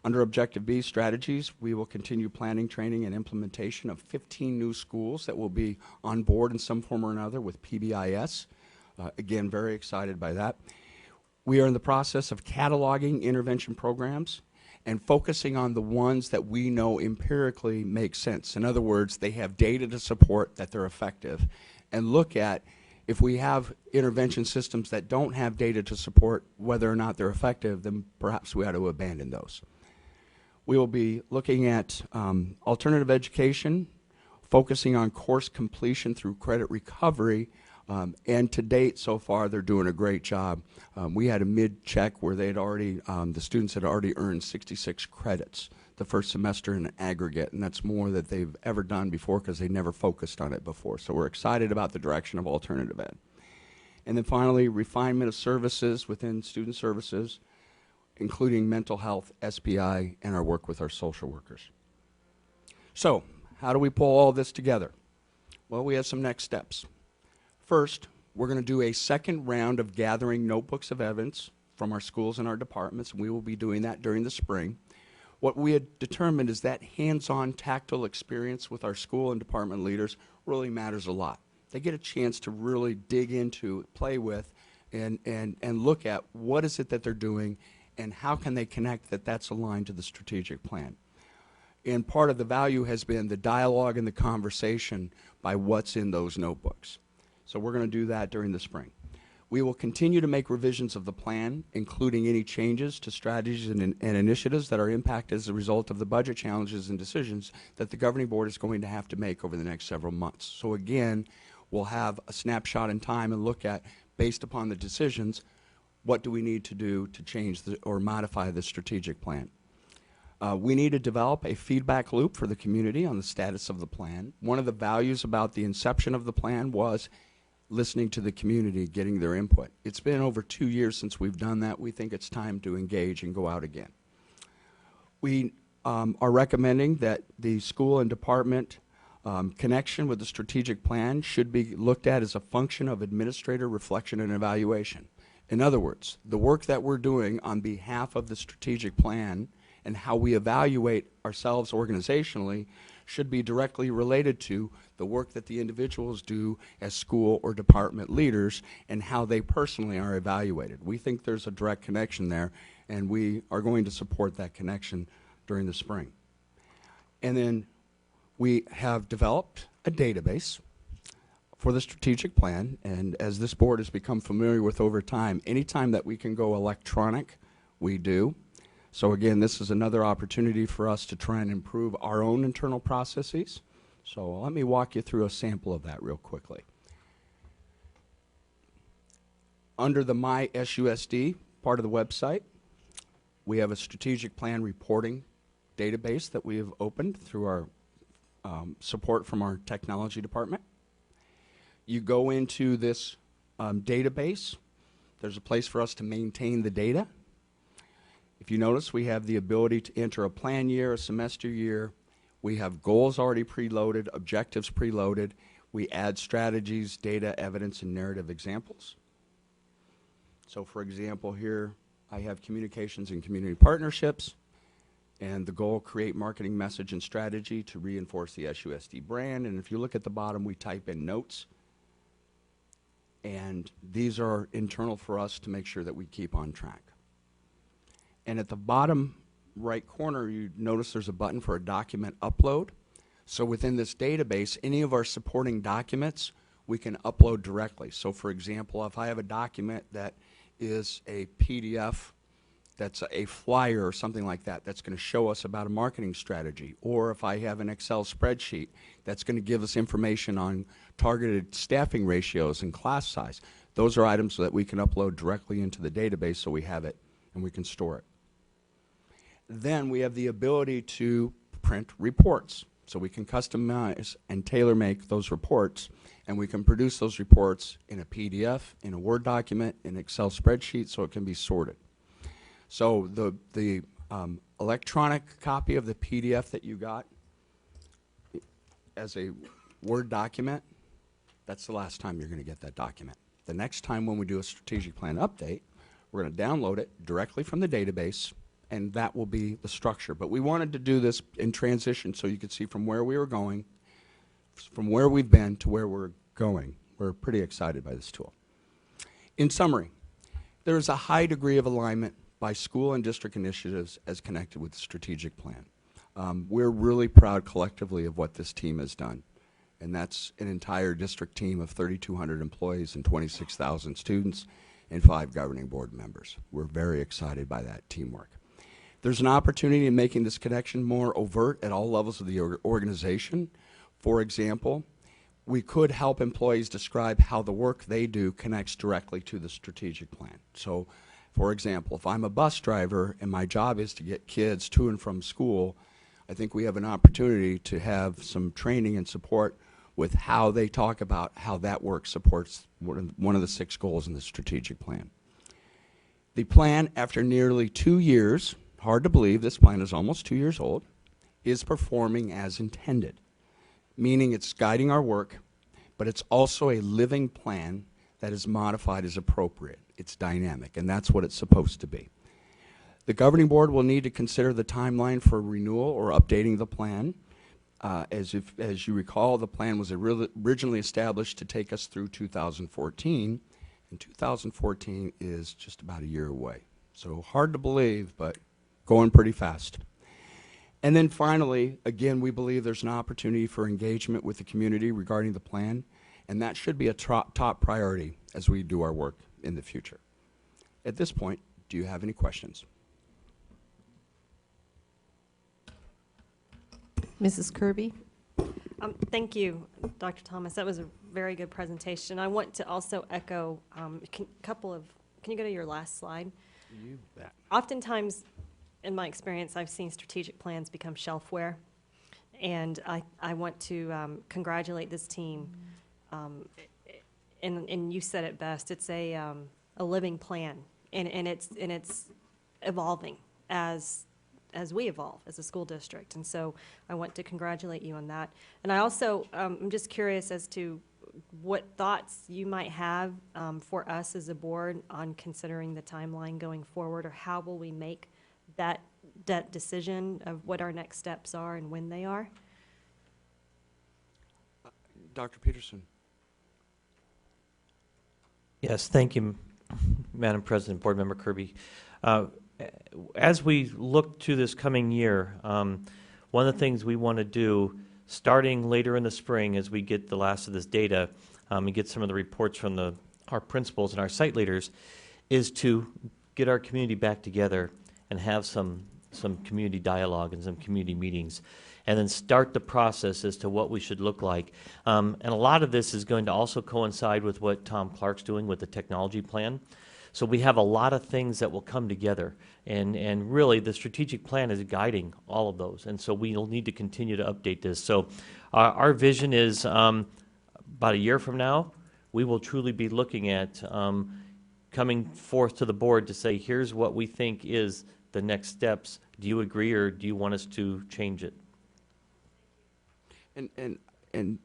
Under Objective B, strategies, we will continue planning, training, and implementation of 15 new schools that will be on board in some form or another with PBIS. Again, very excited by that. We are in the process of cataloging intervention programs and focusing on the ones that we know empirically make sense. In other words, they have data to support that they're effective, and look at if we have intervention systems that don't have data to support whether or not they're effective, then perhaps we ought to abandon those. We will be looking at alternative education, focusing on course completion through credit recovery, and to date, so far, they're doing a great job. We had a mid-check where they'd already, the students had already earned 66 credits the first semester in aggregate, and that's more than they've ever done before because they never focused on it before. So we're excited about the direction of alternative ed. And then finally, refinement of services within student services, including mental health, SPI, and our work with our social workers. So, how do we pull all this together? Well, we have some next steps. First, we're going to do a second round of gathering notebooks of evidence from our schools and our departments, and we will be doing that during the spring. What we had determined is that hands-on tactile experience with our school and department leaders really matters a lot. They get a chance to really dig into, play with, and look at what is it that they're doing and how can they connect that that's aligned to the strategic plan. And part of the value has been the dialogue and the conversation by what's in those notebooks. So we're going to do that during the spring. We will continue to make revisions of the plan, including any changes to strategies and initiatives that are impacted as a result of the budget challenges and decisions that the governing board is going to have to make over the next several months. So again, we'll have a snapshot in time and look at, based upon the decisions, what do we need to do to change or modify the strategic plan. We need to develop a feedback loop for the community on the status of the plan. One of the values about the inception of the plan was listening to the community, getting their input. It's been over 2 years since we've done that. We think it's time to engage and go out again. We are recommending that the school and department connection with the strategic plan should be looked at as a function of administrator reflection and evaluation. In other words, the work that we're doing on behalf of the strategic plan and how we evaluate ourselves organizationally should be directly related to the work that the individuals do as school or department leaders and how they personally are evaluated. We think there's a direct connection there, and we are going to support that connection during the spring. And then we have developed a database for the strategic plan, and as this board has become familiar with over time, anytime that we can go electronic, we do. So again, this is another opportunity for us to try and improve our own internal processes. So let me walk you through a sample of that real quickly. Under the My SUSD part of the website, we have a strategic plan reporting database that we have opened through our support from our technology department. You go into this database. There's a place for us to maintain the data. If you notice, we have the ability to enter a plan year, a semester year. We have goals already preloaded, objectives preloaded. We add strategies, data, evidence, and narrative examples. So for example, here I have communications and community partnerships, and the goal, create marketing message and strategy to reinforce the SUSD brand. And if you look at the bottom, we type in notes. And these are internal for us to make sure that we keep on track. And at the bottom right corner, you notice there's a button for a document upload. So within this database, any of our supporting documents, we can upload directly. So for example, if I have a document that is a PDF, that's a flyer or something like that, that's going to show us about a marketing strategy, or if I have an Excel spreadsheet that's going to give us information on targeted staffing ratios and class size, those are items that we can upload directly into the database so we have it and we can store it. Then we have the ability to print reports. So we can customize and tailor-make those reports, and we can produce those reports in a PDF, in a Word document, in an Excel spreadsheet, so it can be sorted. So the electronic copy of the PDF that you got as a Word document, that's the last time you're going to get that document. The next time when we do a strategic plan update, we're going to download it directly from the database, and that will be the structure. But we wanted to do this in transition so you could see from where we were going, from where we've been to where we're going. We're pretty excited by this tool. In summary, there is a high degree of alignment by school and district initiatives as connected with the strategic plan. We're really proud collectively of what this team has done, and that's an entire district team of 3,200 employees and 26,000 students and 5 governing board members. We're very excited by that teamwork. There's an opportunity in making this connection more overt at all levels of the organization. For example, we could help employees describe how the work they do connects directly to the strategic plan. So, for example, if I'm a bus driver and my job is to get kids to and from school, I think we have an opportunity to have some training and support with how they talk about how that work supports one of the 6 goals in the strategic plan. The plan, after nearly 2 years, hard to believe this plan is almost 2 years old, is performing as intended, meaning it's guiding our work, but it's also a living plan that is modified as appropriate. It's dynamic, and that's what it's supposed to be. The governing board will need to consider the timeline for renewal or updating the plan. As you recall, the plan was originally established to take us through 2014, and 2014 is just about a year away. So hard to believe, but going pretty fast. And then finally, again, we believe there's an opportunity for engagement with the community regarding the plan, and that should be a top priority as we do our work in the future. At this point, do you have any questions? Mrs. Kirby? Thank you, Dr. Thomas. That was a very good presentation. I want to also echo can you go to your last slide? You bet. Oftentimes, in my experience, I've seen strategic plans become shelfware, and I want to congratulate this team. And you said it best. It's a living plan, and it's evolving as we evolve as a school district. And so I want to congratulate you on that. And I also I'm just curious as to what thoughts you might have for us as a board on considering the timeline going forward, or how will we make that decision of what our next steps are and when they are? Dr. Peterson. Yes, thank you, Madam President, Board Member Kirby. As we look to this coming year, one of the things we want to do, starting later in the spring as we get the last of this data and get some of the reports from our principals and our site leaders, is to get our community back together and have some community dialogue and some community meetings, and then start the process as to what we should look like. And a lot of this is going to also coincide with what Tom Clark's doing with the technology plan. So we have a lot of things that will come together, and really the strategic plan is guiding all of those, and so we'll need to continue to update this. So our vision is about a year from now, we will truly be looking at coming forth to the board to say, here's what we think is the next steps. Do you agree, or do you want us to change it? And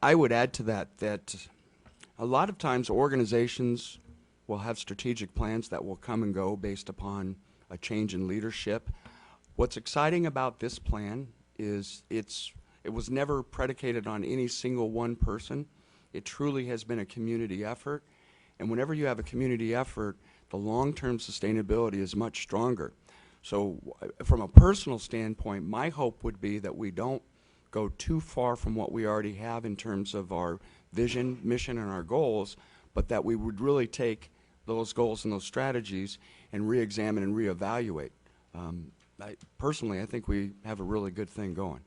I would add to that a lot of times organizations will have strategic plans that will come and go based upon a change in leadership. What's exciting about this plan is it was never predicated on any single one person. It truly has been a community effort, and whenever you have a community effort, the long-term sustainability is much stronger. So from a personal standpoint, my hope would be that we don't go too far from what we already have in terms of our vision, mission, and our goals, but that we would really take those goals and those strategies and re-examine and re-evaluate. Personally, I think we have a really good thing going.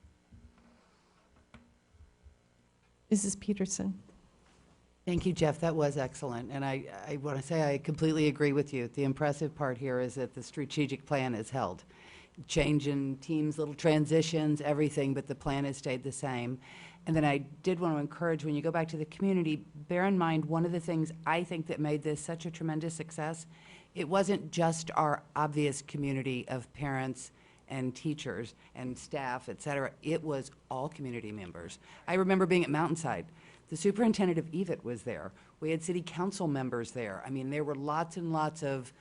Mrs. Peterson? Thank you, Jeff. That was excellent. And I want to say I completely agree with you. The impressive part here is that the strategic plan is held. change in teams, little transitions, everything, but the plan has stayed the same. And then I did want to encourage, when you go back to the community, bear in mind, one of the things I think that made this such a tremendous success, it wasn't just our obvious community of parents and teachers and staff, et cetera. It was all community members. I remember being at Mountainside. The superintendent of EVIT was there. We had city council members there. I mean, there were lots and lots of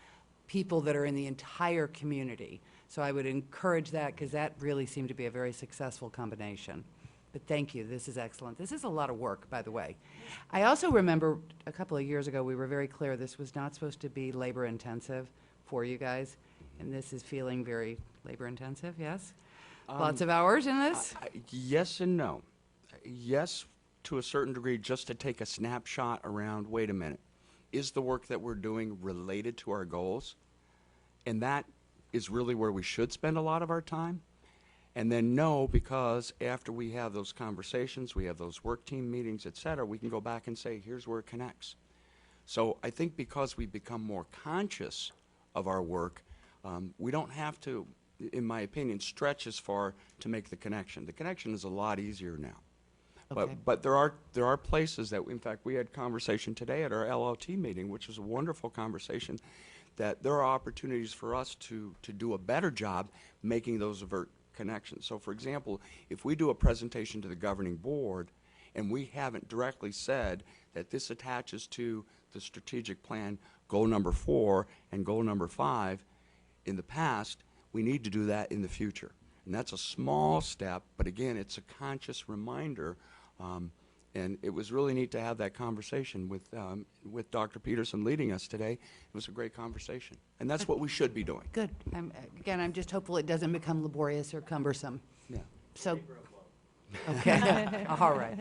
people that are in the entire community. So I would encourage that, because that really seemed to be a very successful combination. But thank you, this is excellent. This is a lot of work, by the way. I also remember a couple of years ago, we were very clear this was not supposed to be labor intensive for you guys. And this is feeling very labor intensive, yes? Lots of hours in this? Yes and no. Yes, to a certain degree, just to take a snapshot around, wait a minute, is the work that we're doing related to our goals? And that is really where we should spend a lot of our time. And then no, because after we have those conversations, we have those work team meetings, et cetera, we can go back and say, here's where it connects. So I think because we become more conscious of our work, we don't have to, in my opinion, stretch as far to make the connection. The connection is a lot easier now. Okay. But there are places that, in fact, we had conversation today at our LLT meeting, which was a wonderful conversation, that there are opportunities for us to do a better job making those overt connections. So, for example, if we do a presentation to the governing board and we haven't directly said that this attaches to the strategic plan goal number 4 and goal number 5 in the past, we need to do that in the future. And that's a small step, but again, it's a conscious reminder. And it was really neat to have that conversation with Dr. Peterson leading us today. It was a great conversation. And that's what we should be doing. Good. Again, I'm just hopeful it doesn't become laborious or cumbersome. Yeah. So, okay, all right.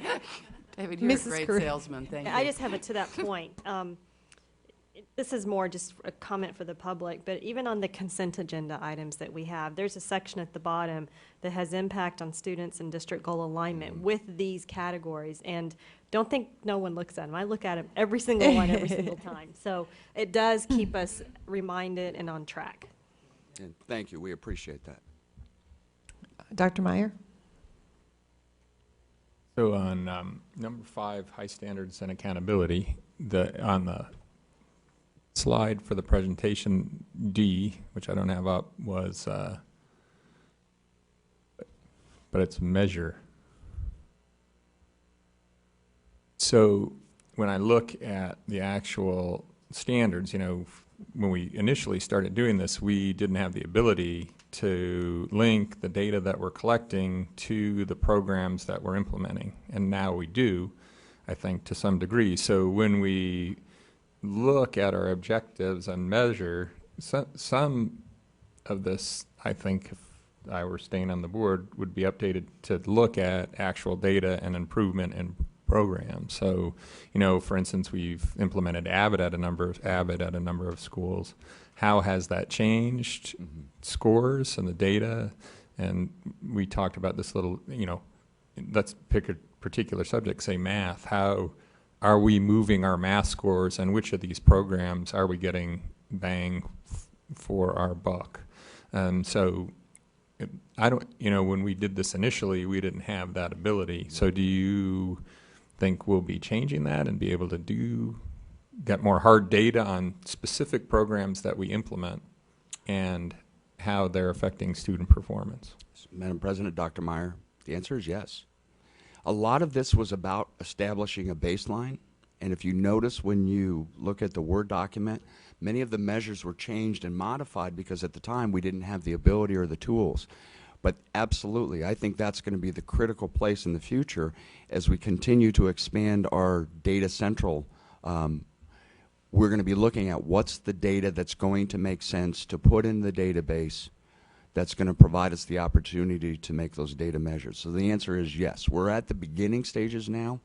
David, you're Mrs. a great Carruth. salesman, thank you. I just have it to that point. This is more just a comment for the public, but even on the consent agenda items that we have, there's a section at the bottom that has impact on students and district goal alignment with these categories. And don't think no one looks at them. I look at them every single one, every single time. So it does keep us reminded and on track. And thank you. We appreciate that. Dr. Meyer? So on number 5, high standards and accountability, on the slide for the presentation D, which I don't have up, was, but it's measure. So when I look at the actual standards, you know, when we initially started doing this, we didn't have the ability to link the data that we're collecting to the programs that we're implementing. And now we do, I think, to some degree. So when we look at our objectives and measure, some of this, I think, if I were staying on the board, would be updated to look at actual data and improvement in programs. So, you know, for instance, we've implemented Avid at a number of schools. How has that changed scores and the data? And we talked about this little, you know, let's pick a particular subject, say math. How are we moving our math scores, and which of these programs are we getting bang for our buck? So I don't, you know, when we did this initially, we didn't have that ability. So do you think we'll be changing that and be able to get more hard data on specific programs that we implement and how they're affecting student performance? Madam President, Dr. Meyer, the answer is yes. A lot of this was about establishing a baseline, and if you notice when you look at the Word document, many of the measures were changed and modified because at the time we didn't have the ability or the tools. But absolutely, I think that's going to be the critical place in the future as we continue to expand our data central. We're going to be looking at what's the data that's going to make sense to put in the database that's going to provide us the opportunity to make those data measures. So the answer is yes. We're at the beginning stages now,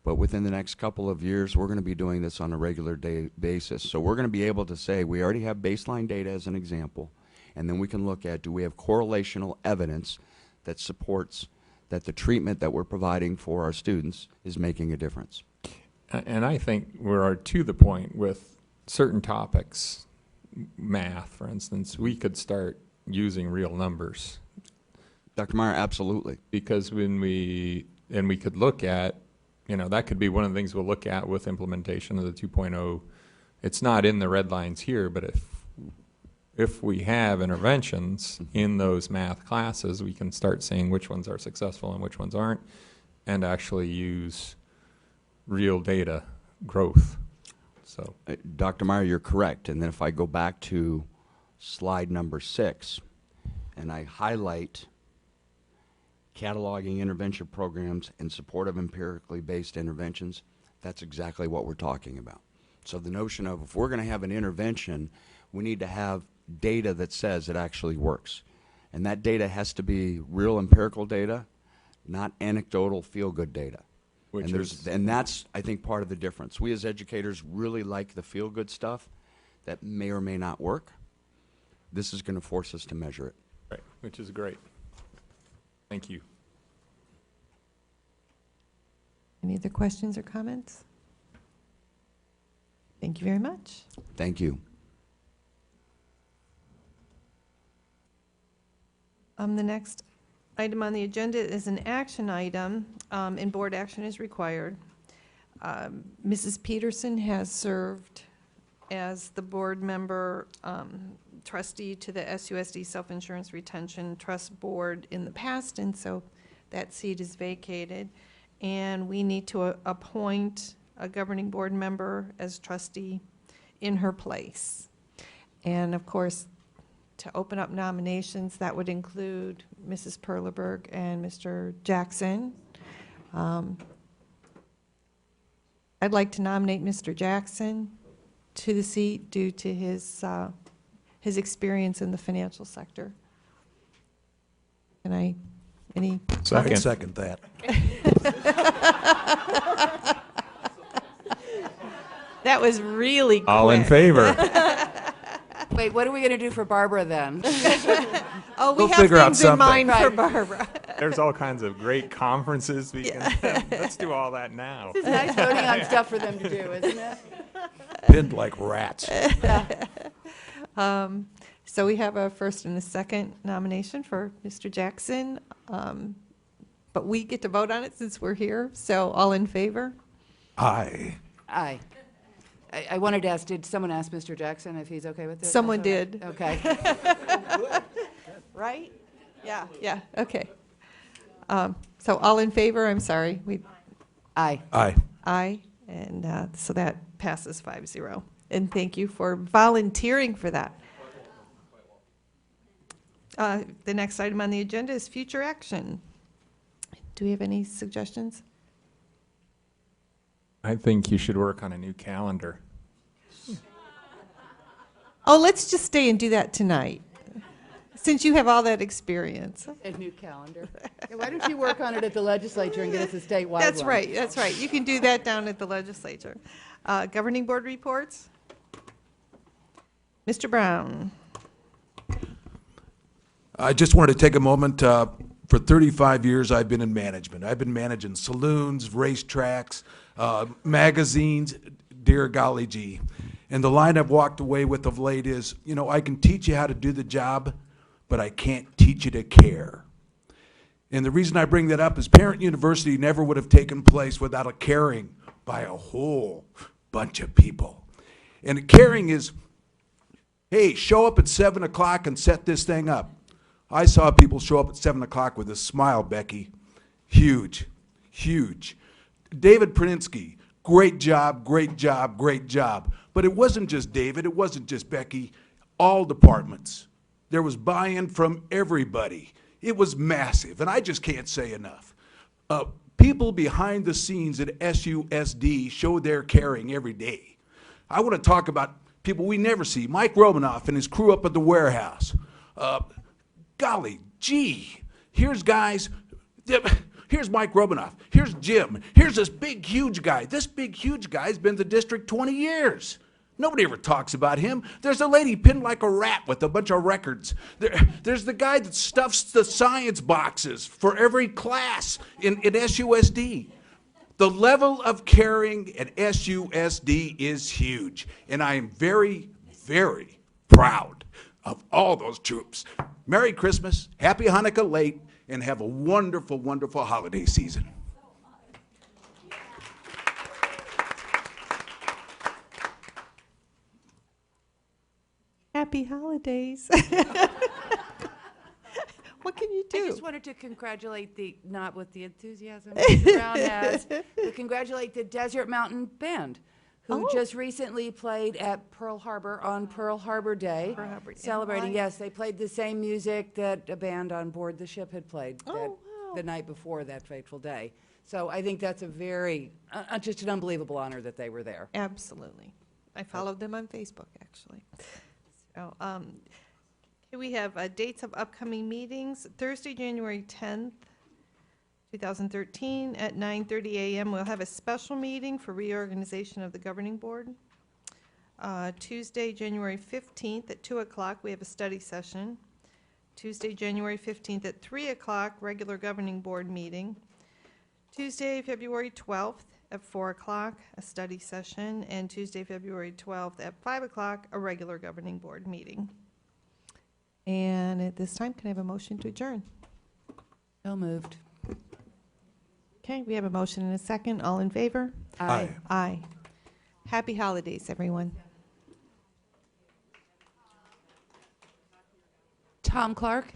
but within the next couple of years, we're going to be doing this on a regular basis. So we're going to be able to say we already have baseline data as an example, and then we can look at, do we have correlational evidence that supports that the treatment that we're providing for our students is making a difference. And I think we're to the point with certain topics, math, for instance, we could start using real numbers. Dr. Meyer, absolutely. Because we could look at, that could be one of the things we'll look at with implementation of the 2.0. It's not in the red lines here, but if we have interventions in those math classes, we can start seeing which ones are successful and which ones aren't, and actually use real data growth. So, Dr. Meyer, you're correct. And then if I go back to slide number 6, and I highlight cataloging intervention programs and supportive empirically based interventions, that's exactly what we're talking about. So the notion of if we're going to have an intervention, we need to have data that says it actually works. And that data has to be real empirical data, not anecdotal feel-good data. And that's, I think, part of the difference. We as educators really like the feel-good stuff that may or may not work. This is going to force us to measure it. right, which is great. Thank you. Any other questions or comments? Thank you very much. Thank you. The next item on the agenda is an action item, and board action is required. Mrs. Peterson has served as the board member trustee to the SUSD Self-Insurance Retention Trust Board in the past, and so that seat is vacated. And we need to appoint a governing board member as trustee in her place. And of course, to open up nominations, that would include Mrs. Perleberg and Mr. Jackson. I'd like to nominate Mr. Jackson to the seat due to his experience in the financial sector. Can I, any? I can second that. That was really quick. All in favor? Wait, what are we going to do for Barbara then? Oh, we We'll have figure out things in mind something. for Barbara. There's all kinds of great conferences we can have. Let's do all that now. It's nice voting on stuff for them to do, isn't it? Pinned like rats. So we have a first and a second nomination for Mr. Jackson, but we get to vote on it since we're here. So all in favor? Aye. Aye. I wanted to ask, did someone ask Mr. Jackson if he's okay with it? Someone That's all right? did. Okay. Right? Yeah, okay. So all in favor, I'm sorry. Aye. Aye. Aye, and so that passes 5-0. And thank you for volunteering for that. The next item on the agenda is future action. Do we have any suggestions? I think you should work on a new calendar. Oh, let's just stay and do that tonight, since you have all that experience. A new calendar. Yeah, why don't you work on it at the legislature and get us a statewide That's one? right, that's right. You can do that down at the legislature. Governing board reports? Mr. Brown. I just wanted to take a moment. For 35 years, I've been in management. I've been managing saloons, racetracks, magazines, dear golly gee. And the line I've walked away with of late is, I can teach you how to do the job, but I can't teach you to care. And the reason I bring that up is Parent University never would have taken place without a caring by a whole bunch of people. And caring is, hey, show up at 7 o'clock and set this thing up. I saw people show up at 7 o'clock with a smile, Becky. Huge, huge. David Praninsky, great job, great job, great job. But it wasn't just David, it wasn't just Becky, all departments. There was buy-in from everybody. It was massive, and I just can't say enough. People behind the scenes at SUSD show their caring every day. I want to talk about people we never see. Mike Romanoff and his crew up at the warehouse. Golly gee, here's guys, here's Mike Romanoff, here's Jim, here's this big, huge guy. This big, huge guy's been in the district 20 years. Nobody ever talks about him. There's a lady pinned like a rat with a bunch of records. There's the guy that stuffs the science boxes for every class in SUSD. The level of caring at SUSD is huge, and I am very, very proud of all those troops. Merry Christmas, Happy Hanukkah late, and have a wonderful, wonderful holiday season. Happy holidays. What can you do? I just wanted to congratulate not with the enthusiasm Mr. Brown has, but congratulate the Desert Mountain Band, who just recently played at Pearl Harbor on Pearl Harbor Day. Pearl Harbor Day. Celebrating, yes, they played the same music that a band on board the ship had played the night before that fateful day. So I think that's a very, just an unbelievable honor that they were there. Absolutely. I followed them on Facebook, actually. So, here we have dates of upcoming meetings. Thursday, January 10th, 2013, at 9:30 a.m. We'll have a special meeting for reorganization of the governing board. Tuesday, January 15th, at 2 o'clock, we have a study session. Tuesday, January 15th, at 3 o'clock, regular governing board meeting. Tuesday, February 12th, at 4 o'clock, a study session. And Tuesday, February 12th, at 5 o'clock, a regular governing board meeting. And at this time, can I have a motion to adjourn? So moved. Okay, we have a motion and a second. All in favor? Aye. Aye. Happy holidays, everyone. Tom Clark?